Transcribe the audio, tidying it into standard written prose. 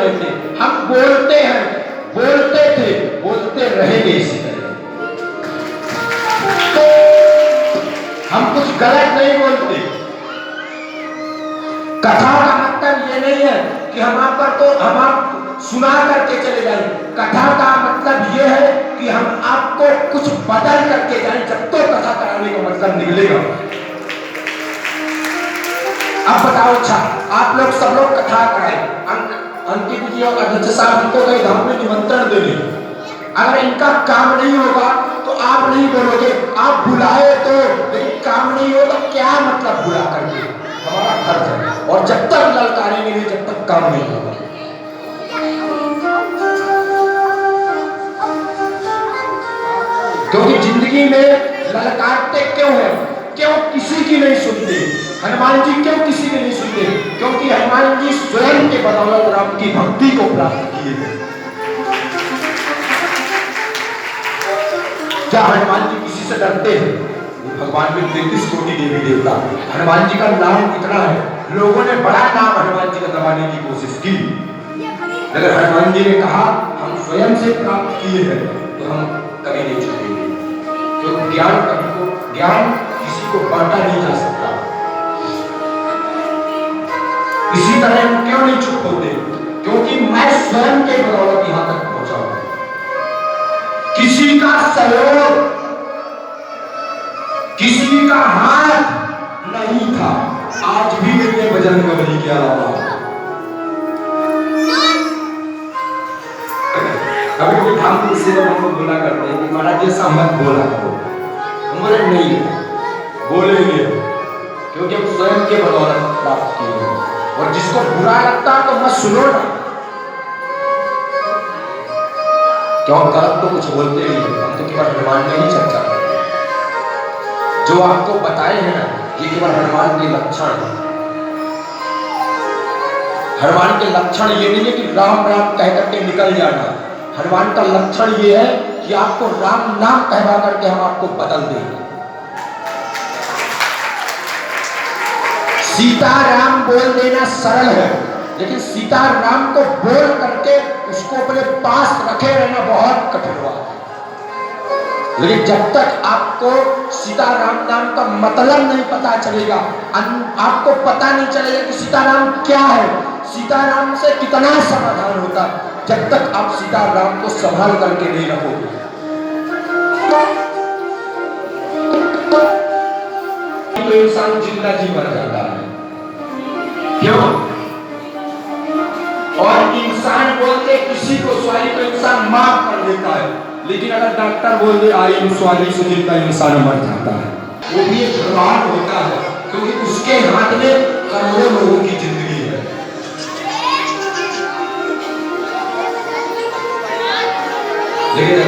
रहे थे, हम बोलते हैं, बोलते थे, बोलते रहेंगे इसी तरह। हम कुछ गलत नहीं बोलते। कथा का मतलब ये नहीं है कि हम आप सुना करके चले जाएं। कथा का मतलब ये है कि हम आपको कुछ बदल करके जाएं, जब तो कथा कराने का मतलब निकलेगा। अब बताओ, अच्छा आप लोग सब लोग कथा कराए, अंकित जी और अध्यक्ष साहब हमको कहीं धाम में निमंत्रण देने, अगर इनका काम नहीं होगा तो आप नहीं बोलोगे, आप बुलाए तो, लेकिन काम नहीं होगा क्या मतलब बुला करके, हमारा फर्ज है। और जब तक ललकारेंगे नहीं, जब तक काम नहीं होगा। क्योंकि जिंदगी में ललकारते क्यों है, क्यों किसी की नहीं सुनते? हनुमान जी क्यों किसी की नहीं सुनते? क्योंकि हनुमान जी स्वयं के बदौलत राम की भक्ति को प्राप्त किए थे। क्या हनुमान जी किसी से डरते हैं? भगवान में 33 कोटि देवी देवता, हनुमान जी का नाम कितना है, लोगों ने बड़ा नाम हनुमान जी का दबाने की कोशिश की, अगर हनुमान जी ने कहा हम स्वयं से प्राप्त किए हैं तो हम कभी नहीं छूटेंगे। तो ज्ञान किसी को बांटा नहीं जा सकता। इसी तरह हम क्यों नहीं चुप होते? क्योंकि मैं स्वयं के बदौलत यहां तक पहुंचा हूं, किसी का सहयोग, किसी का हाथ नहीं था। आज भी मेरे बजरंगबली के अलावा कभी भी हम किसी को बोला करते हैं कि महाराज जैसा मत बोला करो, बोले नहीं बोलेंगे, क्योंकि हम स्वयं के बदौलत प्राप्त किए हैं। और जिसको बुरा लगता है तो मत सुनो ना, क्यों गलत तो कुछ बोलते ही है, हम तो केवल हनुमान में ही चर्चा करते हैं। जो आपको बताए हैं ना, ये केवल हनुमान के लक्षण है। हनुमान के लक्षण ये नहीं है कि राम राम कह करके निकल जाना, हनुमान का लक्षण ये है कि आपको राम नाम कहवा करके हम आपको बदल देंगे। सीता राम बोल देना सरल है, लेकिन सीता राम को बोल करके उसको अपने पास रखे रहना बहुत कठिन बात है। लेकिन जब तक आपको सीताराम नाम का मतलब नहीं पता चलेगा, आपको पता नहीं चलेगा कि सीताराम क्या है, सीताराम से कितना समाधान होता, जब तक आप सीताराम को संभाल करके नहीं रखोगे। तो इंसान जिंदा जी मर जाता है, क्यों? और इंसान बोलते किसी को सॉरी तो इंसान माफ कर देता है, लेकिन अगर डॉक्टर बोल दे आई सॉरी से जिंदा इंसान मर जाता है, वो भी एक भगवान होता है, क्योंकि उसके हाथ में करोड़ों लोगों की जिंदगी है। लेकिन